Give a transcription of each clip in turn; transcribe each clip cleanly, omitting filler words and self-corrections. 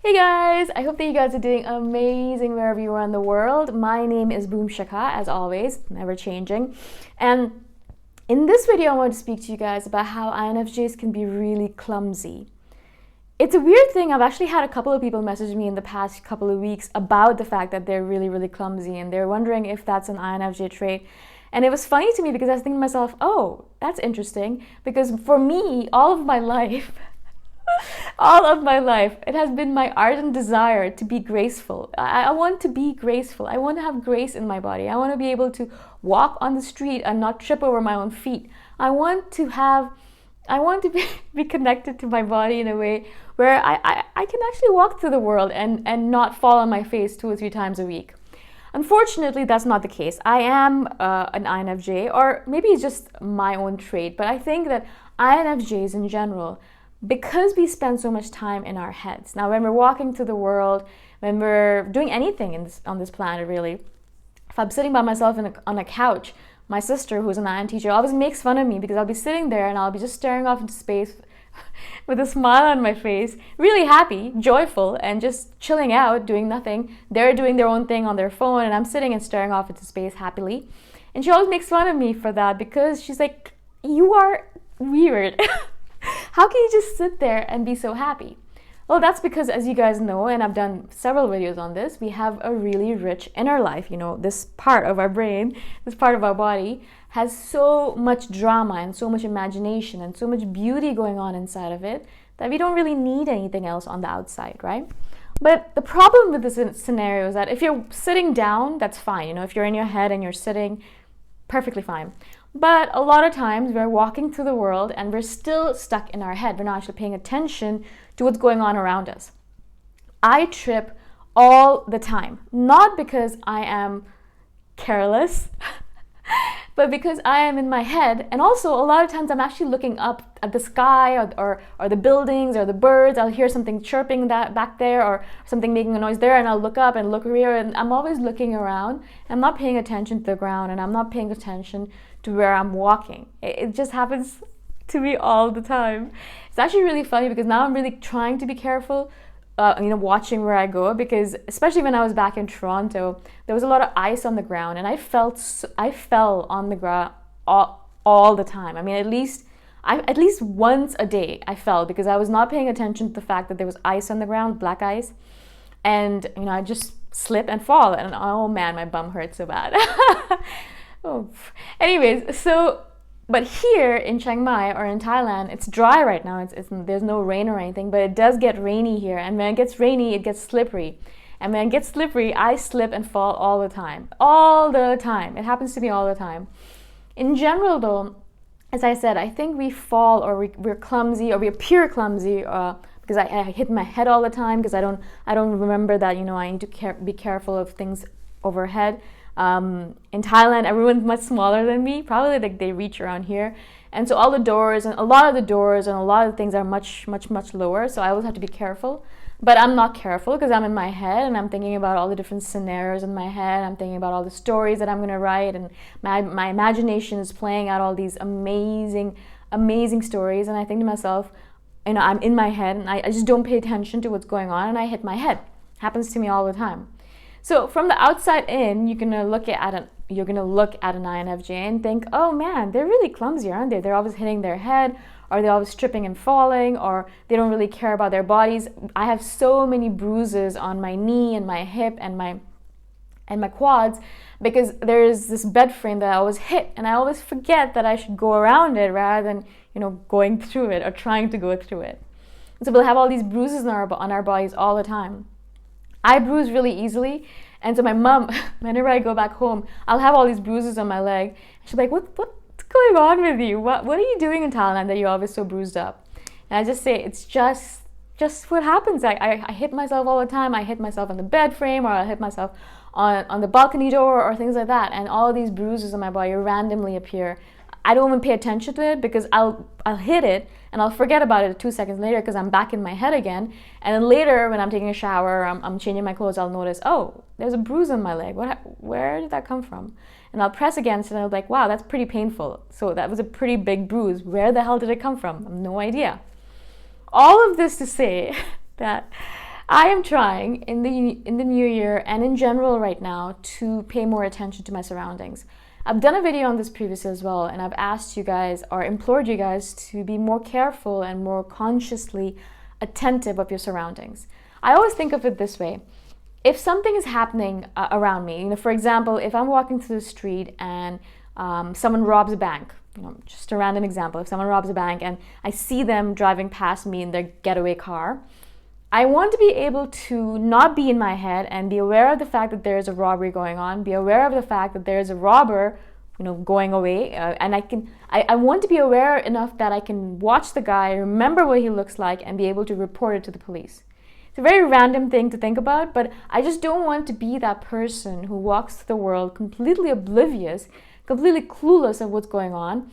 Hey guys, I hope that you guys are doing amazing wherever you are in the world. My name is Shikha, as always, never changing. And in this video, I want to speak to you guys about how INFJs can be really clumsy. It's a weird thing. I've actually had a couple of people message me in the past couple of weeks about the fact that they're really clumsy, and they're wondering if that's an INFJ trait. And it was funny to me because I was thinking to myself, oh, that's interesting. Because for me, all of my life, it has been my ardent desire to be graceful. I want to be graceful. I want to have grace in my body. I want to be able to walk on the street and not trip over my own feet. I want to be connected to my body in a way where I can actually walk through the world and not fall on my face 2 or 3 times a week. Unfortunately, that's not the case. I am an INFJ, or maybe it's just my own trait, but I think that INFJs in general, because we spend so much time in our heads. Now, when we're walking through the world, when we're doing anything on this planet, really, if I'm sitting by myself on a couch, my sister, who's an INTJ, always makes fun of me because I'll be sitting there and I'll be just staring off into space with a smile on my face, really happy, joyful, and just chilling out, doing nothing. They're doing their own thing on their phone, and I'm sitting and staring off into space happily. And she always makes fun of me for that because she's like, you are weird. How can you just sit there and be so happy? Well, that's because, as you guys know, and I've done several videos on this, we have a really rich inner life. You know, this part of our brain, this part of our body has so much drama and so much imagination and so much beauty going on inside of it that we don't really need anything else on the outside, right? But the problem with this scenario is that if you're sitting down, that's fine. You know, if you're in your head and you're sitting, perfectly fine. But a lot of times we're walking through the world and we're still stuck in our head. We're not actually paying attention to what's going on around us. I trip all the time, not because I am careless, but because I am in my head. And also a lot of times I'm actually looking up at the sky or the buildings or the birds. I'll hear something chirping that back there or something making a noise there, and I'll look up and look here, and I'm always looking around. I'm not paying attention to the ground, and I'm not paying attention to where I'm walking. It just happens to me all the time. It's actually really funny because now I'm really trying to be careful, watching where I go, because especially when I was back in Toronto, there was a lot of ice on the ground, and I fell on the ground all the time. I mean, at least once a day I fell because I was not paying attention to the fact that there was ice on the ground, black ice, and I just slip and fall, and oh man, my bum hurts so bad. Oh. Anyways, but here in Chiang Mai or in Thailand, it's dry right now. There's no rain or anything, but it does get rainy here. And when it gets rainy, it gets slippery. And when it gets slippery, I slip and fall all the time. All the time. It happens to me all the time. In general, though, as I said, I think we fall, or we're clumsy, or we appear clumsy because I hit my head all the time, because I don't remember that I need to be careful of things overhead. In Thailand, everyone's much smaller than me, probably like they reach around here, and so all the doors and a lot of the things are much lower, so I always have to be careful. But I'm not careful because I'm in my head and I'm thinking about all the different scenarios in my head. I'm thinking about all the stories that I'm going to write, and my imagination is playing out all these amazing stories, and I think to myself, I'm in my head, and I just don't pay attention to what's going on, and I hit my head. Happens to me all the time. So from the outside in, you're gonna look at an INFJ and think, oh man, they're really clumsy, aren't they? They're always hitting their head, or they're always tripping and falling, or they don't really care about their bodies. I have so many bruises on my knee and my hip and my quads because there's this bed frame that I always hit, and I always forget that I should go around it rather than going through it or trying to go through it. And so we'll have all these bruises on our bodies all the time. I bruise really easily, and so my mom, whenever I go back home, I'll have all these bruises on my leg. She'll be like, what's going on with you? What are you doing in Thailand that you're always so bruised up? And I just say, it's just what happens. I hit myself all the time. I hit myself on the bed frame, or I hit myself on the balcony door, or things like that. And all these bruises on my body randomly appear. I don't even pay attention to it because I'll hit it and I'll forget about it 2 seconds later because I'm back in my head again. And then later when I'm taking a shower, or I'm changing my clothes, I'll notice, oh, there's a bruise on my leg. Where did that come from? And I'll press against it, and I'll be like, wow, that's pretty painful. So that was a pretty big bruise. Where the hell did it come from? I have no idea. All of this to say that I am trying in the new year and in general right now to pay more attention to my surroundings. I've done a video on this previously as well, and I've asked you guys or implored you guys to be more careful and more consciously attentive of your surroundings. I always think of it this way. If something is happening around me, for example, if I'm walking through the street and someone robs a bank, just a random example, if someone robs a bank and I see them driving past me in their getaway car, I want to be able to not be in my head and be aware of the fact that there is a robbery going on, be aware of the fact that there is a robber, going away, and I want to be aware enough that I can watch the guy, remember what he looks like, and be able to report it to the police. It's a very random thing to think about, but I just don't want to be that person who walks through the world completely oblivious, completely clueless of what's going on,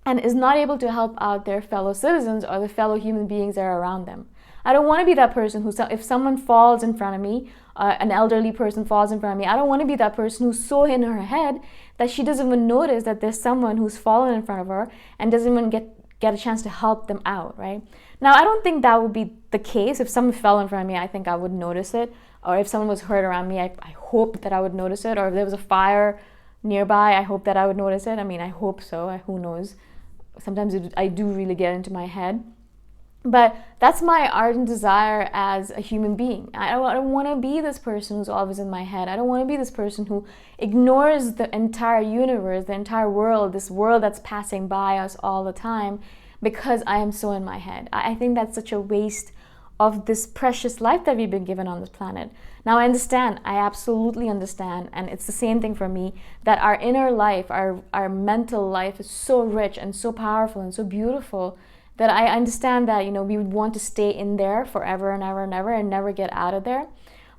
and is not able to help out their fellow citizens or the fellow human beings that are around them. I don't want to be that person who, if someone falls in front of me, an elderly person falls in front of me, I don't want to be that person who's so in her head that she doesn't even notice that there's someone who's fallen in front of her and doesn't even get a chance to help them out, right? Now, I don't think that would be the case. If someone fell in front of me, I think I would notice it. Or if someone was hurt around me, I hope that I would notice it. Or if there was a fire nearby, I hope that I would notice it. I hope so. Who knows? Sometimes I do really get into my head. But that's my ardent desire as a human being. I don't want to be this person who's always in my head. I don't want to be this person who ignores the entire universe, the entire world, this world that's passing by us all the time because I am so in my head. I think that's such a waste of this precious life that we've been given on this planet. Now, I understand. I absolutely understand. And it's the same thing for me, that our inner life, our mental life is so rich and so powerful and so beautiful that I understand that, we would want to stay in there forever and ever and ever and never get out of there.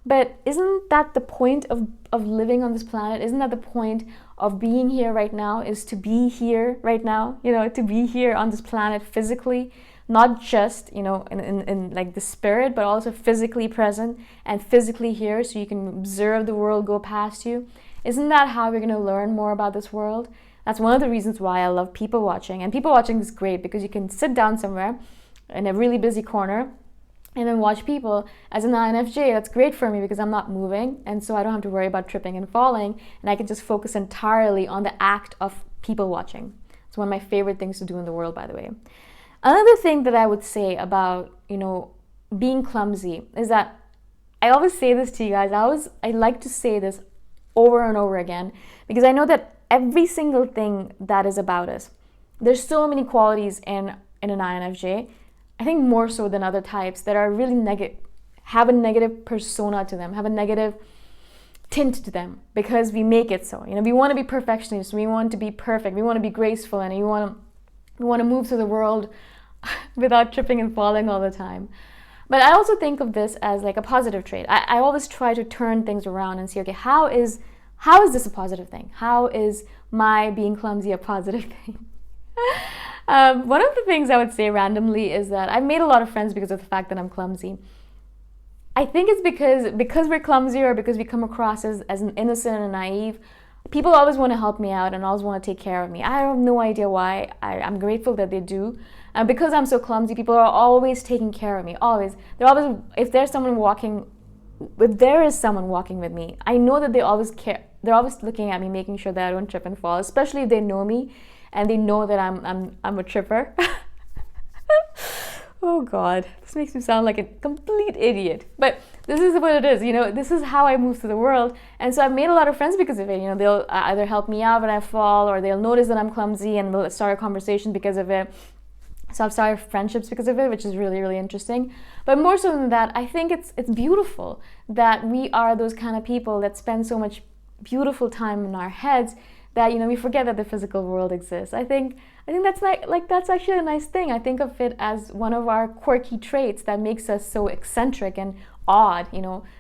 But isn't that the point of living on this planet? Isn't that the point of being here right now, is to be here right now, to be here on this planet physically, not just, in like the spirit, but also physically present and physically here so you can observe the world go past you? Isn't that how we're going to learn more about this world? That's one of the reasons why I love people watching. And people watching is great because you can sit down somewhere in a really busy corner and then watch people. As an INFJ, that's great for me because I'm not moving, and so I don't have to worry about tripping and falling, and I can just focus entirely on the act of people watching. It's one of my favorite things to do in the world, by the way. Another thing that I would say about, being clumsy is that I always say this to you guys. I like to say this over and over again because I know that every single thing that is about us, there's so many qualities in an INFJ, I think more so than other types, that are really negative, have a negative persona to them, have a negative tint to them because we make it so. We want to be perfectionists, we want to be perfect, we want to be graceful, and we want to move through the world without tripping and falling all the time. But I also think of this as like a positive trait. I always try to turn things around and see, okay, how is this a positive thing? How is my being clumsy a positive thing? One of the things I would say randomly is that I've made a lot of friends because of the fact that I'm clumsy. I think it's because we're clumsy or because we come across as an innocent and naive, people always want to help me out and always want to take care of me. I have no idea why. I'm grateful that they do. Because I'm so clumsy, people are always taking care of me. Always. If there is someone walking with me, I know that they always care. They're always looking at me, making sure that I don't trip and fall, especially if they know me and they know that I'm a tripper. Oh God, this makes me sound like a complete idiot. But this is what it is, this is how I move through the world. And so I've made a lot of friends because of it. They'll either help me out when I fall, or they'll notice that I'm clumsy and they'll start a conversation because of it. So I've started friendships because of it, which is really, really interesting. But more so than that, I think it's beautiful that we are those kind of people that spend so much beautiful time in our heads that we forget that the physical world exists. I think that's that's actually a nice thing. I think of it as one of our quirky traits that makes us so eccentric and odd.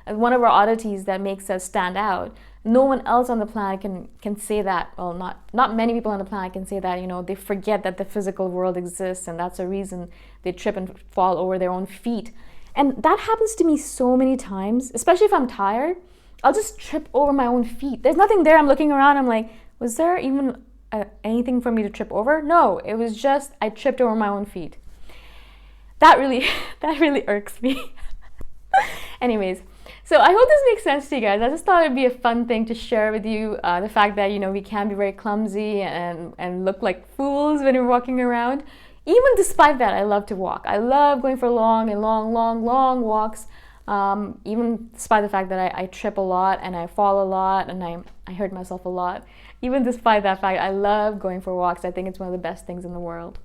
As one of our oddities that makes us stand out. No one else on the planet can say that. Well, not many people on the planet can say that. They forget that the physical world exists, and that's a reason they trip and fall over their own feet. And that happens to me so many times, especially if I'm tired. I'll just trip over my own feet. There's nothing there. I'm looking around. I'm like, was there even anything for me to trip over? No, it was just I tripped over my own feet. That really irks me. Anyways, so I hope this makes sense to you guys. I just thought it'd be a fun thing to share with you, the fact that, we can be very clumsy and look like fools when we're walking around. Even despite that, I love to walk. I love going for long walks. Even despite the fact that I trip a lot and I fall a lot and I hurt myself a lot. Even despite that fact, I love going for walks. I think it's one of the best things in the world.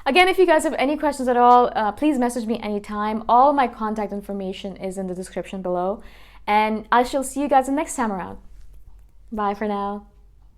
Again, if you guys have any questions at all, please message me anytime. All my contact information is in the description below. And I shall see you guys the next time around. Bye for now.